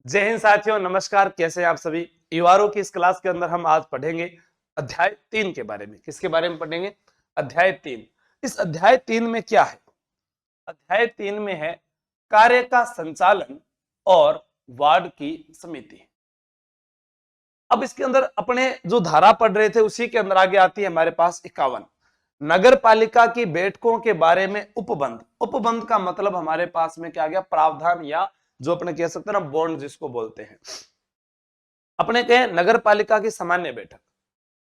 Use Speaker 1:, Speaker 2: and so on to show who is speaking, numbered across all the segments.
Speaker 1: जय हिंद साथियों, नमस्कार। कैसे हैं आप सभी। युवारों की इस क्लास के अंदर हम आज पढ़ेंगे अध्याय 3 के बारे में। किसके बारे में पढ़ेंगे? अध्याय 3। इस अध्याय 3 में क्या है? अध्याय 3 में है कार्य का संचालन और वार्ड की समिति। अब इसके अंदर अपने जो धारा पढ़ रहे थे उसी के अंदर आगे आती है हमारे पास 51 नगर पालिका की बैठकों के बारे में उपबंध। उपबंध का मतलब हमारे पास में क्या आ गया? प्रावधान, या जो अपने कह सकते हैं ना बॉन्ड जिसको बोलते हैं। अपने कहें नगर पालिका की सामान्य बैठक,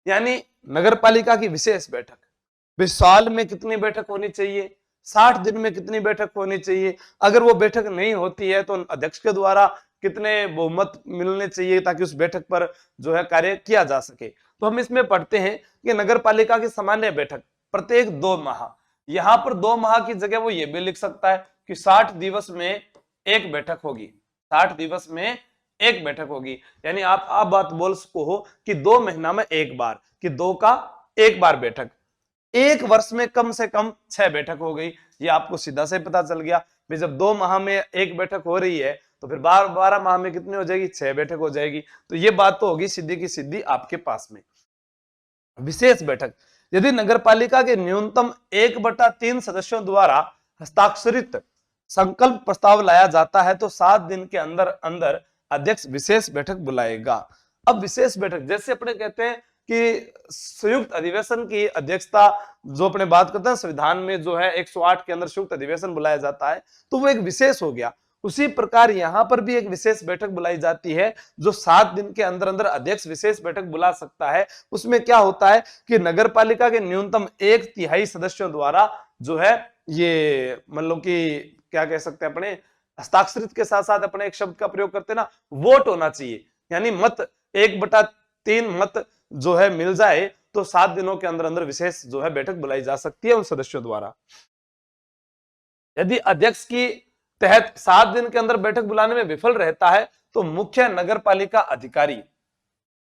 Speaker 1: यानी नगर पालिका की विशेष बैठक। साल में कितनी बैठक होनी चाहिए? 60 दिन में कितनी बैठक होनी चाहिए? अगर वो बैठक नहीं होती है तो अध्यक्ष के द्वारा कितने बहुमत मिलने चाहिए ताकि उस बैठक पर जो है कार्य किया जा सके। तो हम इसमें पढ़ते हैं कि नगर पालिका की सामान्य बैठक प्रत्येक 2 माह। यहां पर 2 माह की जगह वो ये भी लिख सकता है कि 60 दिवस में एक बैठक होगी। 60 दिवस में एक बैठक होगी, यानी आप बात बोल सको हो कि 2 महीना में एक बार, कि 2 का एक बार बैठक। एक वर्ष में कम से कम 6 बैठक हो गई। ये आपको सीधा से पता चल गया भाई, जब 2 माह में एक बैठक हो रही है तो फिर 12 माह में कितनी हो जाएगी? 6 बैठक हो जाएगी। तो ये बात तो होगी सीधी की सीधी आपके पास में। विशेष बैठक, यदि नगरपालिका के न्यूनतम 1/3 सदस्यों द्वारा हस्ताक्षरित संकल्प प्रस्ताव लाया जाता है तो 7 दिन के अंदर अंदर अध्यक्ष विशेष बैठक बुलाएगा। अब विशेष बैठक जैसे अपने कहते हैं कि संयुक्त अधिवेशन की अध्यक्षता जो अपने बात करते हैं संविधान में जो है 108 के अंदर संयुक्त अधिवेशन बुलाया जाता है, तो वो एक विशेष हो गया। उसी प्रकार यहां पर भी एक विशेष बैठक बुलाई जाती है जो 7 दिन के अंदर अंदर अध्यक्ष विशेष बैठक बुला सकता है। उसमें क्या होता है कि नगर पालिका के न्यूनतम 1/3 सदस्यों द्वारा जो है ये मतलब कि क्या कह सकते हैं अपने हस्ताक्षरित के साथ साथ अपने एक शब्द का प्रयोग करते हैं ना, वोट होना चाहिए, यानी मत 1/3 मत जो है मिल जाए तो 7 दिनों के अंदर अंदर विशेष जो है बैठक बुलाई जा सकती है उन सदस्यों द्वारा। यदि अध्यक्ष की तहत 7 दिन के अंदर बैठक बुलाने में विफल रहता है तो मुख्य नगर पालिका अधिकारी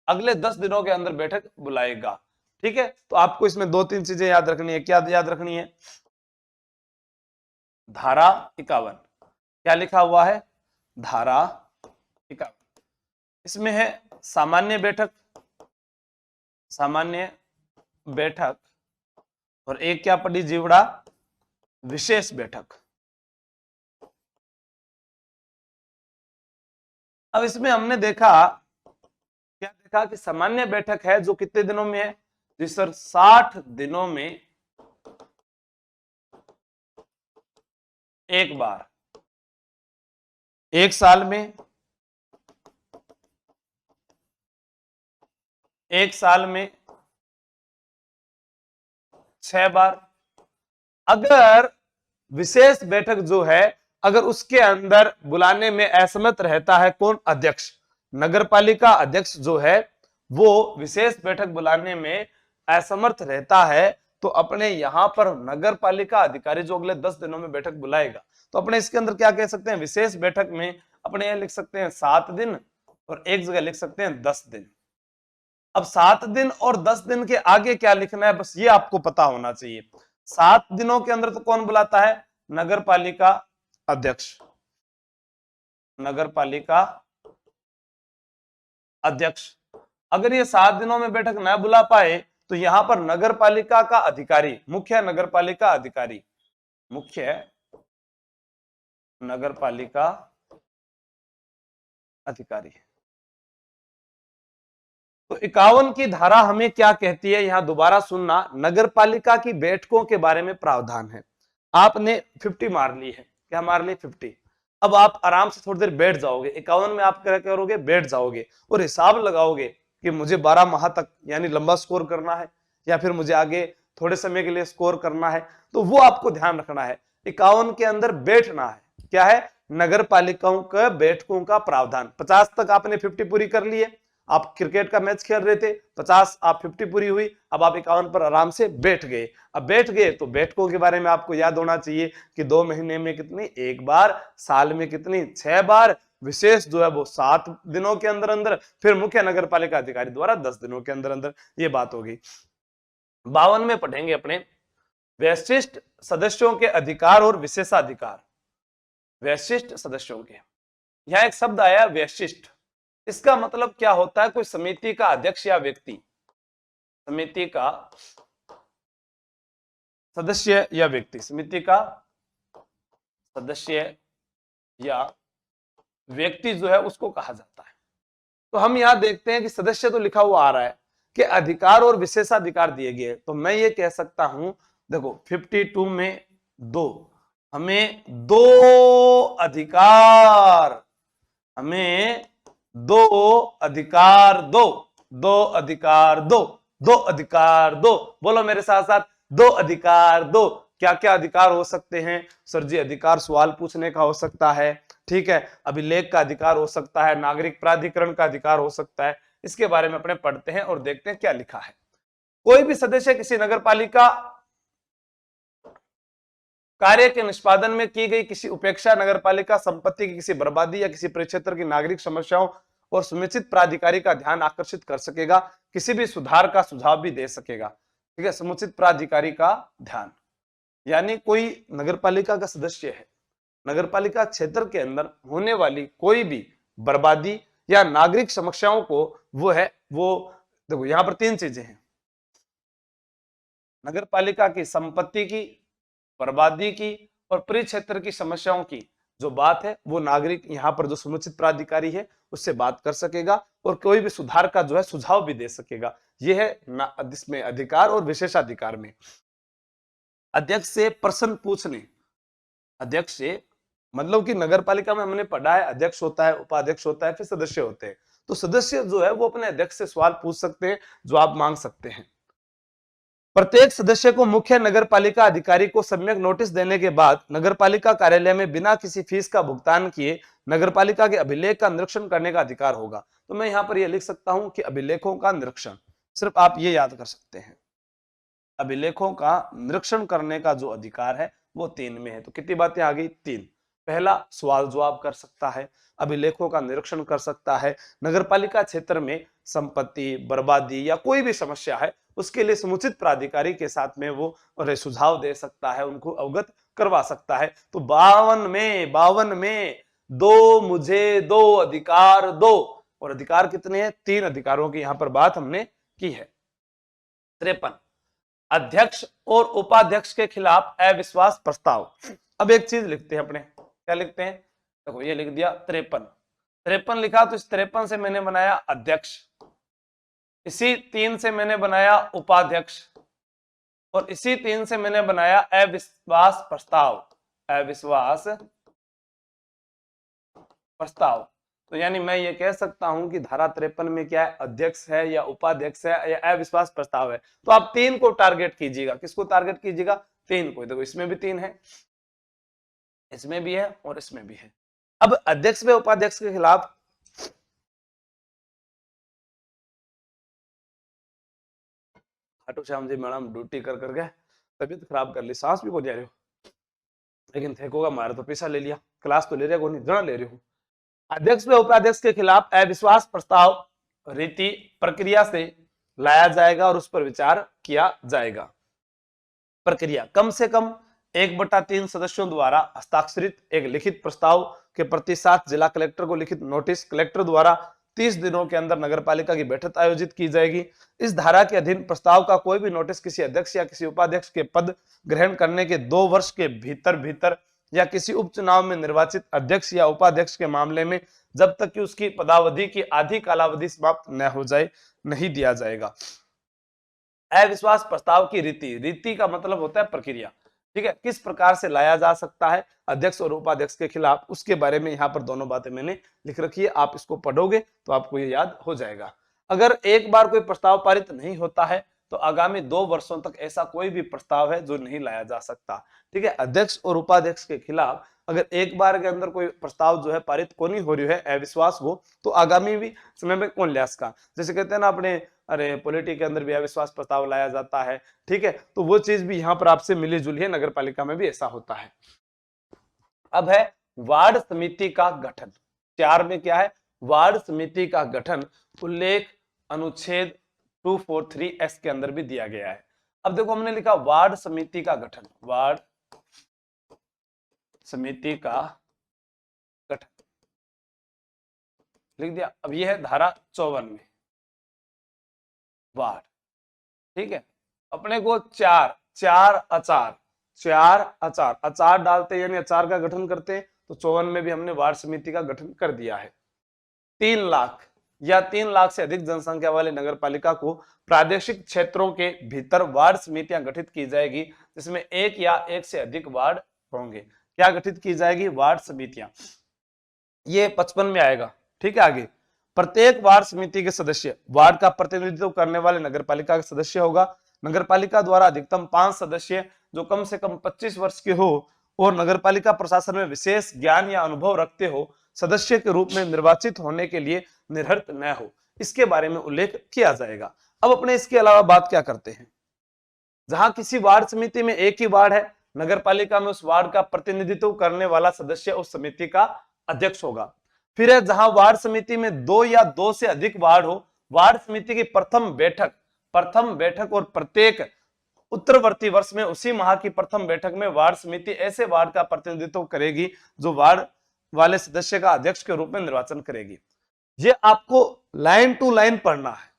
Speaker 1: अगले 10 दिनों के अंदर बैठक बुलाएगा। ठीक है, तो आपको इसमें 2-3 चीजें याद रखनी है। क्या याद रखनी है? धारा 51 क्या लिखा हुआ है? धारा 51 इसमें है सामान्य बैठक, सामान्य बैठक, और एक क्या पड़ी जीवड़ा? विशेष बैठक। अब इसमें हमने देखा, क्या देखा कि सामान्य बैठक है जो कितने दिनों में है? जी सर, 60 दिनों में एक बार। एक साल में, एक साल में 6 बार। अगर विशेष बैठक जो है अगर उसके अंदर बुलाने में असमर्थ रहता है कौन? अध्यक्ष। नगरपालिका अध्यक्ष जो है वो विशेष बैठक बुलाने में असमर्थ रहता है तो अपने यहां पर नगरपालिका अधिकारी जो अगले 10 दिनों में बैठक बुलाएगा, तो अपने इसके अंदर क्या कह सकते हैं? विशेष बैठक में अपने यह लिख सकते हैं 7 दिन और एक जगह लिख सकते हैं 10 दिन। अब 7 दिन और 10 दिन के आगे क्या लिखना है, बस ये आपको पता होना चाहिए। 7 दिनों के अंदर तो कौन बुलाता है? नगर पालिका अध्यक्ष। नगर पालिका अध्यक्ष। अगर ये 7 दिनों में बैठक न बुला पाए तो यहां पर नगर पालिका का अधिकारी, मुख्य नगर पालिका अधिकारी, मुख्य नगर पालिका अधिकारी। तो 51 की धारा हमें क्या कहती है? यहां दोबारा सुनना, नगर पालिका की बैठकों के बारे में प्रावधान है। आपने 50 मार ली है। क्या मार ली? 50। अब आप आराम से थोड़ी देर बैठ जाओगे। 51 में आप क्या करोगे? बैठ जाओगे और हिसाब लगाओगे कि मुझे 12 माह तक यानी लंबा स्कोर करना है या फिर मुझे आगे थोड़े समय के लिए स्कोर करना है, तो वो आपको ध्यान रखना है। 51 के अंदर बैठना है। क्या है? नगर पालिकाओं के बैठकों का प्रावधान। 50 तक आपने 50 पूरी कर ली है। आप क्रिकेट का मैच खेल रहे थे, 50 आप 50 पूरी हुई, अब आप 51 पर आराम से बैठ गए। अब बैठ गए तो बैठकों के बारे में आपको याद होना चाहिए कि 2 महीने में कितनी? एक बार। साल में कितनी? 6 बार। विशेष जो है वो 7 दिनों के अंदर अंदर, फिर मुख्य नगर पालिका अधिकारी द्वारा 10 दिनों के अंदर अंदर। ये बात होगी। 52 में पढ़ेंगे अपने वैशिष्ट सदस्यों के अधिकार और विशेषाधिकार। वैशिष्ट सदस्यों के यहाँ एक शब्द आया व्यशिष्ट, इसका मतलब क्या होता है? कोई समिति का अध्यक्ष या व्यक्ति, समिति का सदस्य या व्यक्ति, समिति का सदस्य या व्यक्ति जो है उसको कहा जाता है। तो हम यहां देखते हैं कि सदस्य तो लिखा हुआ आ रहा है कि अधिकार और विशेषाधिकार दिए गए, तो मैं ये कह सकता हूं, देखो 52 में 2, हमें 2 अधिकार, हमें 2 अधिकार दो, 2 अधिकार दो, 2 अधिकार दो, बोलो मेरे साथ साथ, 2 अधिकार दो। क्या क्या अधिकार हो सकते हैं सर जी? अधिकार सवाल पूछने का हो सकता है, ठीक है, अभिलेख का अधिकार हो सकता है, नागरिक प्राधिकरण का अधिकार हो सकता है। इसके बारे में अपने पढ़ते हैं और देखते हैं क्या लिखा है। कोई भी सदस्य किसी नगरपालिका कार्य के निष्पादन में की गई किसी उपेक्षा, नगरपालिका संपत्ति की किसी बर्बादी या किसी परिक्षेत्र की नागरिक समस्याओं और सुनिश्चित प्राधिकारी का ध्यान आकर्षित कर सकेगा, किसी भी सुधार का सुझाव भी दे सकेगा, ठीक है, समुचित प्राधिकारी का ध्यान। यानी कोई नगरपालिका का सदस्य है, नगरपालिका क्षेत्र के अंदर होने वाली कोई भी बर्बादी या नागरिक समस्याओं को वो देखो यहां पर 3 चीजें हैं, नगरपालिका की संपत्ति की, बर्बादी की और परिक्षेत्र की समस्याओं की जो बात है वो नागरिक यहाँ पर जो समुचित प्राधिकारी है उससे बात कर सकेगा और कोई भी सुधार का जो है सुझाव भी दे सकेगा। यह है इसमें अधिकार और विशेषाधिकार में। अध्यक्ष से प्रश्न पूछने, अध्यक्ष से मतलब कि नगरपालिका में हमने पढ़ा है अध्यक्ष होता है, उपाध्यक्ष होता है, फिर सदस्य होते हैं। तो सदस्य जो है वो अपने अध्यक्ष से सवाल पूछ सकते हैं, जवाब मांग सकते हैं। प्रत्येक सदस्य को मुख्य नगरपालिका अधिकारी को सम्यक नोटिस देने के बाद नगरपालिका कार्यालय में बिना किसी फीस का भुगतान किए नगरपालिका के अभिलेख का निरीक्षण करने का अधिकार होगा। तो मैं यहां पर यह लिख सकता हूं कि अभिलेखों का निरीक्षण, सिर्फ आप ये याद कर सकते हैं, अभिलेखों का निरीक्षण करने का जो अधिकार है वो 3 में है। तो कितनी बातें आ गई? 3। पहला, सवाल जवाब कर सकता है, अभिलेखों का निरीक्षण कर सकता है, नगरपालिका क्षेत्र में संपत्ति बर्बादी या कोई भी समस्या है उसके लिए समुचित प्राधिकारी के साथ में वो सुझाव दे सकता है, उनको अवगत करवा सकता है। तो 52 में 2 मुझे 2 अधिकार दो, और अधिकार कितने हैं? 3 अधिकारों की यहां पर बात हमने की है। 53, अध्यक्ष और उपाध्यक्ष के खिलाफ अविश्वास प्रस्ताव। अब एक चीज लिखते हैं अपने, क्या लिखते हैं? देखो ये लिख दिया 53 लिखा, तो इस 53 से मैंने बनाया अध्यक्ष, इसी 3 से मैंने बनाया उपाध्यक्ष और इसी 3 से मैंने बनाया अविश्वास प्रस्ताव, अविश्वास प्रस्ताव। तो यानी मैं ये कह सकता हूं कि धारा 53 में क्या है? अध्यक्ष है या उपाध्यक्ष है या अविश्वास प्रस्ताव है। तो आप 3 को टारगेट कीजिएगा। किसको टारगेट कीजिएगा? 3 को। देखो इसमें भी 3 है, इसमें भी है और इसमें भी है। अब अध्यक्ष व उपाध्यक्ष के खिलाफ खाटू श्याम जी मैडम ड्यूटी कर करके तबीयत खराब कर ली, सांस भी को जा रही हो, लेकिन थेकोगा मारे तो पैसा ले लिया, क्लास तो ले रहे को नहीं, जना ले रही हूँ। अध्यक्ष व उपाध्यक्ष के खिलाफ अविश्वास प्रस्ताव रीति प्रक्रिया से लाया जाएगा और उस पर विचार किया जाएगा। प्रक्रिया, कम से कम 1/3 सदस्यों द्वारा हस्ताक्षरित एक लिखित प्रस्ताव के प्रति 7 जिला कलेक्टर को लिखित नोटिस, कलेक्टर द्वारा 30 दिनों के अंदर नगरपालिका की बैठक आयोजित की जाएगी। इस धारा के अधीन प्रस्ताव का कोई भी नोटिस किसी अध्यक्ष या किसी उपाध्यक्ष के पद ग्रहण करने के 2 वर्ष के भीतर या किसी उपचुनाव में निर्वाचित अध्यक्ष या उपाध्यक्ष के मामले में जब तक कि उसकी पदावधि की आधी कालावधि समाप्त न हो जाए नहीं दिया जाएगा। अविश्वास प्रस्ताव की रीति का मतलब होता है प्रक्रिया, ठीक है, किस प्रकार से लाया जा सकता है अध्यक्ष और उपाध्यक्ष के खिलाफ, उसके बारे में यहाँ पर दोनों बातें मैंने लिख रखी है। आप इसको पढ़ोगे तो आपको ये याद हो जाएगा। अगर एक बार कोई प्रस्ताव पारित नहीं होता है तो आगामी 2 वर्षों तक ऐसा कोई भी प्रस्ताव है जो नहीं लाया जा सकता, ठीक है। अध्यक्ष और उपाध्यक्ष के खिलाफ अगर एक बार के अंदर कोई प्रस्ताव जो है पारित को नहीं हो रही है अविश्वास हो, तो आगामी भी समय में कौन लिया इसका, जैसे कहते हैं ना अपने, अरे पॉलिटी के अंदर भी अविश्वास प्रस्ताव लाया जाता है, ठीक है। तो वो चीज भी यहाँ पर आपसे मिली जुली है, नगरपालिका में भी ऐसा होता है। अब है वार्ड समिति का गठन। 4 में क्या है? वार्ड समिति का गठन उल्लेख अनुच्छेद 243S के अंदर भी दिया गया है। अब देखो हमने लिखा वार्ड समिति का गठन, वार्ड समिति का गठन। लिख दिया। अब ये है धारा 54 में वार्ड, ठीक है। अपने को चार चार अचार, चार अचार, अचार डालते यानी अचार का गठन करते हैं, तो 54 में भी हमने वार्ड समिति का गठन कर दिया है। 3 लाख या 3 लाख से अधिक जनसंख्या वाले नगर पालिका को प्रादेशिक क्षेत्रों के भीतर वार्ड समितियां गठित की जाएगी, जिसमें एक या एक से अधिक वार्ड होंगे। क्या गठित की जाएगी? वार्ड समितियां। ये 55 में आएगा, ठीक है। आगे, प्रत्येक वार्ड समिति के सदस्य वार्ड का प्रतिनिधित्व करने वाले नगरपालिका का सदस्य होगा। नगरपालिका द्वारा अधिकतम 5 सदस्य जो कम से कम 25 वर्ष के हो और नगरपालिका प्रशासन में विशेष ज्ञान या अनुभव रखते हो, सदस्य के रूप में निर्वाचित होने के लिए निर्हत न हो, इसके बारे में उल्लेख किया जाएगा। अब अपने इसके अलावा बात क्या करते हैं, जहां किसी वार्ड समिति में एक ही वार्ड है, नगरपालिका में उस वार्ड का प्रतिनिधित्व करने वाला सदस्य उस समिति का अध्यक्ष होगा। फिर है जहां वार्ड समिति में 2 या 2 से अधिक वार्ड हो, वार्ड समिति की प्रथम बैठक और प्रत्येक उत्तरवर्ती वर्ष में उसी माह की प्रथम बैठक में वार्ड समिति ऐसे वार्ड का प्रतिनिधित्व करेगी जो वार्ड वाले सदस्य का अध्यक्ष के रूप में निर्वाचन करेगी। ये आपको लाइन टू लाइन पढ़ना है।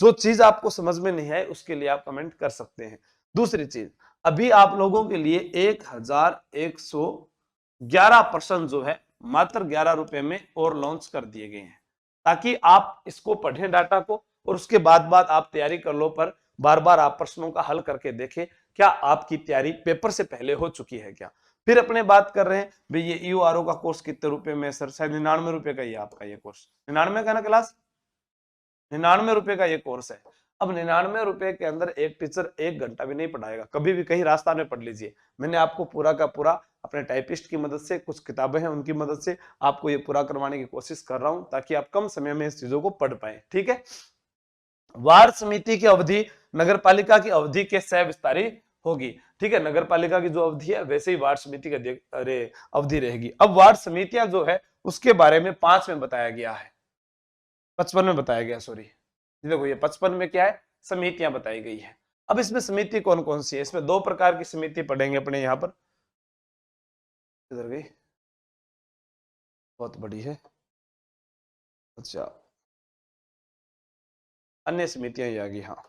Speaker 1: जो चीज आपको समझ में नहीं आए उसके लिए आप कमेंट कर सकते हैं। दूसरी चीज, अभी आप लोगों के लिए 1111 प्रश्न जो है मात्र 11 रुपए में और लॉन्च कर दिए गए हैं, ताकि आप इसको पढ़ें डाटा को, और उसके बाद आप तैयारी कर लो, पर बार बार आप प्रश्नों का हल करके देखें क्या आपकी तैयारी पेपर से पहले हो चुकी है क्या। फिर अपने बात कर रहे हैं भाई ये यूआरओ का कोर्स कितने रुपए में सर? शायद 99 रुपए का ही आपका ये कोर्स, 99 का ना क्लास, 99 रुपए का ये कोर्स है। अब 99 रुपए के अंदर एक टीचर 1 घंटा भी नहीं पढ़ाएगा, कभी भी कहीं रास्ता में पढ़ लीजिए। मैंने आपको पूरा का पूरा अपने टाइपिस्ट की मदद से, कुछ किताबें हैं उनकी मदद से आपको ये पूरा करवाने की कोशिश कर रहा हूं, ताकि आप कम समय में इस चीजों को पढ़ पाए, ठीक है। वार्ड समिति की अवधि नगरपालिका की अवधि के सविस्तारी होगी, ठीक है। नगरपालिका की जो अवधि है वैसे ही वार्ड समिति की अवधि रहेगी। अब वार्ड समितियां जो है उसके बारे में 5 में बताया गया है, 55 में बताया गया, सॉरी देखो ये 55 में क्या है, समितियां बताई गई है। अब इसमें समिति कौन कौन सी है? इसमें 2 प्रकार की समिति पढ़ेंगे अपने यहाँ पर, इधर गई, बहुत बड़ी है, अच्छा अन्य समितियां ही आ गई, हाँ।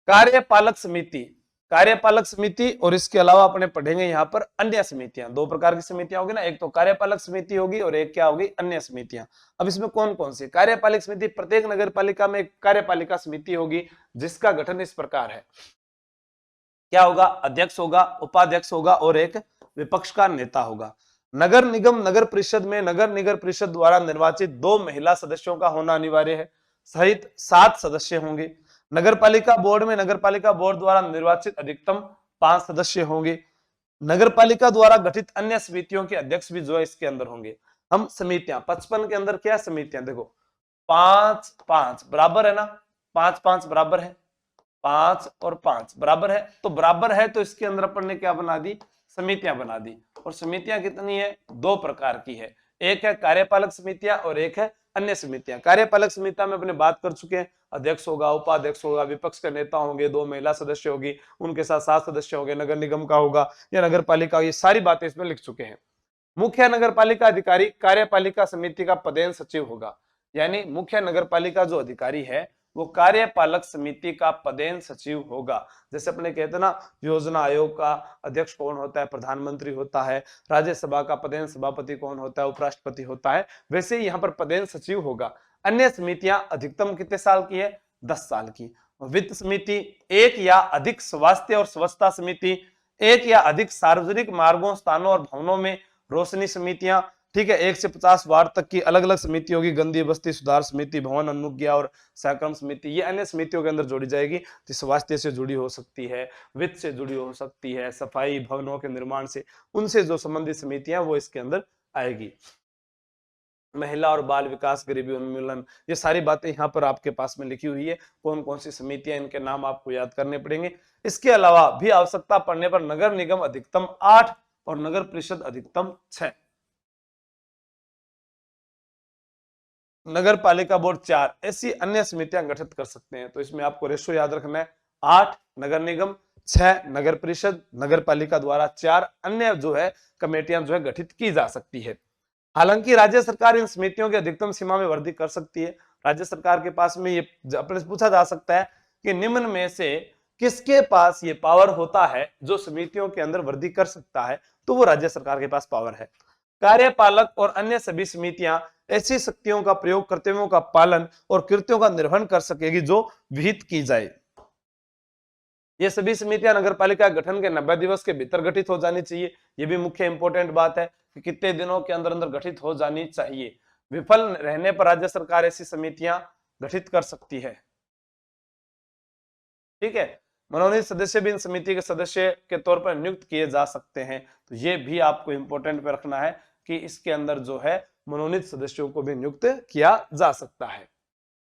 Speaker 1: कार्यपालक समिति, कार्यपालक समिति, और इसके अलावा अपने पढ़ेंगे यहाँ पर अन्य समितियां। 2 प्रकार की समितियां होगी ना, एक तो कार्यपालक समिति होगी और एक क्या होगी, अन्य समितियां। अब इसमें कौन कौन सी? कार्यपालक समिति, प्रत्येक नगर पालिका में एक कार्यपालिका समिति होगी जिसका गठन इस प्रकार है, क्या होगा? अध्यक्ष होगा, उपाध्यक्ष होगा और एक विपक्ष का नेता होगा। नगर निगम नगर परिषद में नगर निगम परिषद द्वारा निर्वाचित 2 महिला सदस्यों का होना अनिवार्य है, सहित 7 सदस्य होंगे। नगरपालिका बोर्ड में नगरपालिका बोर्ड द्वारा निर्वाचित अधिकतम 5 सदस्य होंगे। नगरपालिका द्वारा गठित अन्य समितियों के अध्यक्ष भी जो है इसके अंदर होंगे। हम समितियां 55 के अंदर क्या समितियां, देखो 5 5 बराबर है ना, 5 5 बराबर है, 5 और 5 बराबर है, तो बराबर है तो इसके अंदर अपन ने क्या बना दी, समितियां बना दी। और समितियां कितनी है? 2 प्रकार की है, एक है कार्यपालक समितियां और एक है अन्य समितियां। कार्यपालक समितियां में अपने बात कर चुके हैं, अध्यक्ष होगा, उपाध्यक्ष होगा, विपक्ष के नेता होंगे, 2 महिला सदस्य होगी, उनके साथ 7 सदस्य होंगे, नगर निगम का होगा या नगर पालिका, ये सारी बातें इसमें लिख चुके हैं। मुख्य नगर पालिका अधिकारी कार्यपालिका समिति का पदेन सचिव होगा, यानी मुख्य नगर पालिका जो अधिकारी है वो कार्यपालक समिति का पदेन सचिव होगा। जैसे अपने कहते हैं ना, योजना आयोग का अध्यक्ष कौन होता है? प्रधानमंत्री होता है। राज्यसभा का पदेन सभापति कौन होता है? उपराष्ट्रपति होता है। वैसे ही यहाँ पर पदेन सचिव होगा। अन्य समितियां अधिकतम कितने साल की है? 10 साल की। वित्त समिति, एक या अधिक स्वास्थ्य और स्वच्छता समिति, एक या अधिक सार्वजनिक मार्गों, स्थानों और भवनों में रोशनी समितियां, ठीक है। 1 से 50 वार्ड तक की अलग अलग समिति होगी, गंदी बस्ती सुधार समिति, भवन अनुज्ञा और सहक्रम समिति, ये अन्य समितियों के अंदर जोड़ी जाएगी। जो स्वास्थ्य से जुड़ी हो सकती है, वित्त से जुड़ी हो सकती है, सफाई भवनों के निर्माण से, उनसे जो संबंधित समितियां वो इसके अंदर आएगी। महिला और बाल विकास, गरीबी उन्मूलन, ये सारी बातें यहाँ पर आपके पास में लिखी हुई है। कौन कौन सी समितियां, इनके नाम आपको याद करने पड़ेंगे। इसके अलावा भी आवश्यकता पड़ने पर नगर निगम अधिकतम 8 और नगर परिषद अधिकतम 6, नगर पालिका बोर्ड 4, ऐसी अन्य समितियां गठित कर सकते हैं। तो इसमें आपको रेशो याद रखना है, 8 नगर निगम, 6 नगर परिषद, नगर पालिका द्वारा 4 अन्य जो है कमेटियां जो है गठित की जा सकती है। हालांकि राज्य सरकार इन समितियों की अधिकतम सीमा में वृद्धि कर सकती है। राज्य सरकार के पास में ये अपने से पूछा जा सकता है कि निम्न में से किसके पास ये पावर होता है जो समितियों के अंदर वृद्धि कर सकता है, तो वो राज्य सरकार के पास पावर है। कार्यपालक और अन्य सभी समितियां ऐसी शक्तियों का प्रयोग कर्तव्यों का पालन और कृत्यों का निर्वहन कर सकेगी जो विहित की जाए। ये सभी समितियां नगर पालिका गठन के 90 दिवस के भीतर गठित हो जानी चाहिए। ये भी मुख्य इंपोर्टेंट बात है कि कितने दिनों के अंदर अंदर गठित हो जानी चाहिए। विफल रहने पर राज्य सरकार ऐसी समितियां गठित कर सकती है। ठीक है, मनोनीत सदस्य भी इन समिति के सदस्य के तौर पर नियुक्त किए जा सकते हैं। तो ये भी आपको इंपोर्टेंट पे रखना है कि इसके अंदर जो है मनोनीत सदस्यों को भी नियुक्त किया जा सकता है।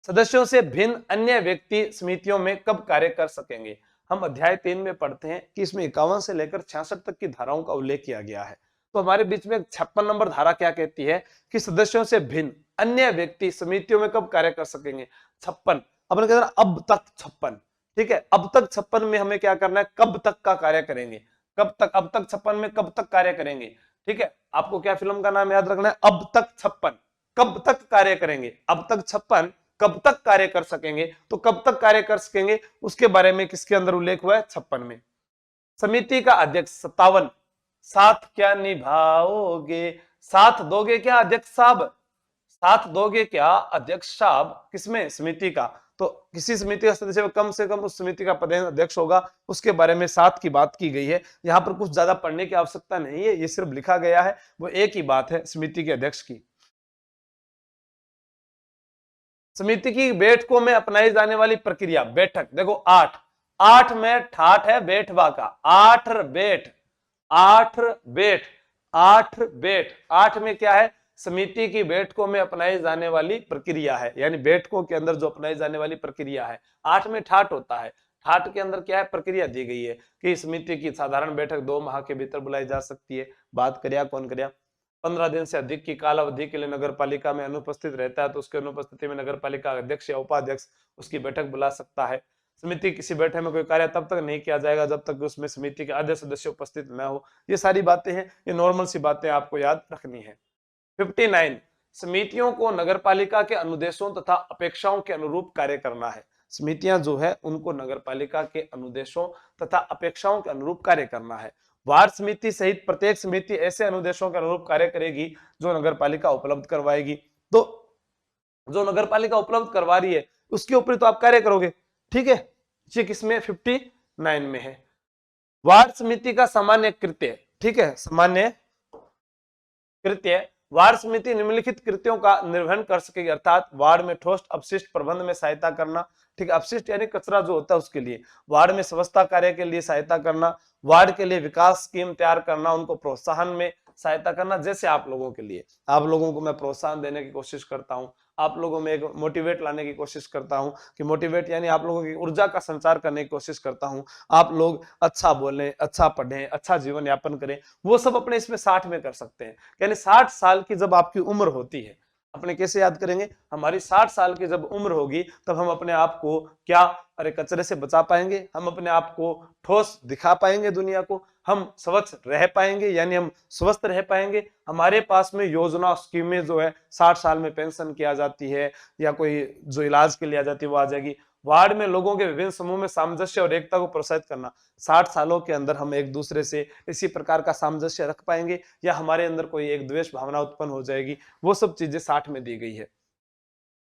Speaker 1: सदस्यों से भिन्न अन्य व्यक्ति समितियों में कब कार्य कर सकेंगे? हम अध्याय 3 में पढ़ते हैं कि इसमें 51 से लेकर 66 तक की धाराओं का उल्लेख किया गया है। तो हमारे बीच में 56 नंबर धारा क्या कहती है कि सदस्यों से भिन्न अन्य व्यक्ति समितियों में कब कार्य कर सकेंगे? 56 अपने कहते हैं अब तक 56। ठीक है, अब तक 56 में हमें क्या करना है? कब तक का कार्य करेंगे? कब तक? अब तक 56 में कब तक कार्य करेंगे? ठीक है, आपको क्या फिल्म का नाम याद रखना है? अब तक 56 कब तक कार्य करेंगे? अब तक 56 कब तक कार्य कर सकेंगे? तो कब तक कार्य कर सकेंगे उसके बारे में किसके अंदर उल्लेख हुआ है? 56 में। समिति का अध्यक्ष 57 साथ क्या निभाओगे? साथ दोगे क्या अध्यक्ष साहब? साथ दोगे क्या अध्यक्ष साहब? किसमें? समिति का। तो किसी समिति का सदस्य कम से कम उस समिति का पद अध्यक्ष होगा, उसके बारे में साथ की बात की गई है। यहाँ पर कुछ ज्यादा पढ़ने की आवश्यकता नहीं है, ये सिर्फ लिखा गया है, वो एक ही बात है समिति के अध्यक्ष की। समिति की बैठकों में अपनाई जाने वाली प्रक्रिया। बैठक देखो 8 में ठाठ है बैठवा का, 8 बैठ 8 बैठ 8 बैठ 8 में क्या है? समिति की बैठकों में अपनाई जाने वाली प्रक्रिया है, यानी बैठकों के अंदर जो अपनाई जाने वाली प्रक्रिया है। 8 में ठाठ होता है, ठाठ के अंदर क्या है? प्रक्रिया दी गई है कि समिति की साधारण बैठक 2 माह के भीतर बुलाई जा सकती है। बात करिया कौन करिया? 15 दिन से अधिक की कालावधि के लिए नगर पालिका में अनुपस्थित रहता है तो उसकी अनुपस्थिति में नगर पालिका अध्यक्ष या उपाध्यक्ष उसकी बैठक बुला सकता है। समिति किसी बैठक में कोई कार्य तब तक नहीं किया जाएगा जब तक उसमें समिति के आधे सदस्य उपस्थित न हो। ये सारी बातें हैं, ये नॉर्मल सी बातें आपको याद रखनी है। 59 समितियों को नगर पालिका के अनुदेशों तथा अपेक्षाओं के अनुरूप कार्य करना है। समितियां जो है उनको नगर पालिका के अनुदेशों तथा अपेक्षाओं के अनुरूप कार्य करना है। वार्ड समिति सहित प्रत्येक समिति ऐसे अनुदेशों के अनुरूप कार्य करेगी जो नगर पालिका उपलब्ध करवाएगी। तो जो नगर पालिका उपलब्ध करवा रही है उसके ऊपर तो आप कार्य करोगे। ठीक है, ये किसमें? 59 में है। वार्ड समिति का सामान्य कृत्य। ठीक है, सामान्य कृत्य। वार्ड समिति निम्नलिखित कृत्यों का निर्वहन कर सकेगी, अर्थात वार्ड में ठोस अपशिष्ट प्रबंध में सहायता करना। ठीक है, अपशिष्ट यानी कचरा जो होता है उसके लिए। वार्ड में स्वच्छता कार्य के लिए सहायता करना, वार्ड के लिए विकास स्कीम तैयार करना, उनको प्रोत्साहन में सहायता करना। जैसे आप लोगों के लिए, आप लोगों को मैं प्रोत्साहन देने की कोशिश करता हूं, आप लोगों में एक मोटिवेट लाने की कोशिश करता हूं कि मोटिवेट यानी आप लोगों की ऊर्जा का संचार करने की कोशिश करता हूं। आप लोग अच्छा बोलें, अच्छा पढ़ें, अच्छा जीवन यापन करें, वो सब अपने इसमें 60 में कर सकते हैं। यानी 60 साल की जब आपकी उम्र होती है, अपने कैसे याद करेंगे? हमारी 60 साल की जब उम्र होगी तब हम अपने आप को क्या अरे कचरे से बचा पाएंगे, हम अपने आप को ठोस दिखा पाएंगे दुनिया को, हम स्वच्छ रह पाएंगे यानी हम स्वस्थ रह पाएंगे। हमारे पास में योजना स्कीमें जो है 60 साल में पेंशन की आ जाती है या कोई जो इलाज के लिए आ जाती है वो आ जाएगी। वार्ड में लोगों के विभिन्न समूह में सामंजस्य और एकता को प्रोत्साहित करना। 60 सालों के अंदर हम एक दूसरे से इसी प्रकार का सामंजस्य रख पाएंगे या हमारे अंदर कोई एक द्वेष भावना उत्पन्न हो जाएगी, वो सब चीजें 60 में दी गई है।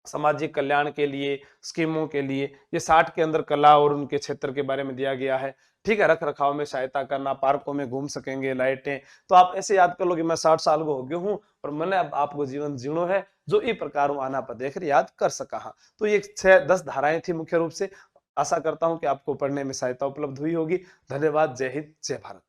Speaker 1: सामाजिक कल्याण के लिए, स्कीमों के लिए, ये 60 के अंदर कला और उनके क्षेत्र के बारे में दिया गया है। ठीक है, रख रखाव में सहायता करना, पार्कों में घूम सकेंगे, लाइटें। तो आप ऐसे याद कर लो कि मैं 60 साल को हो गया हूँ और मैंने अब आपको जीवन जीणो है जो ई प्रकार आना पर देख याद कर सका। हाँ, तो ये 6-10 धाराएं थी मुख्य रूप से। आशा करता हूं कि आपको पढ़ने में सहायता उपलब्ध हुई होगी। धन्यवाद। जय हिंद, जय भारत।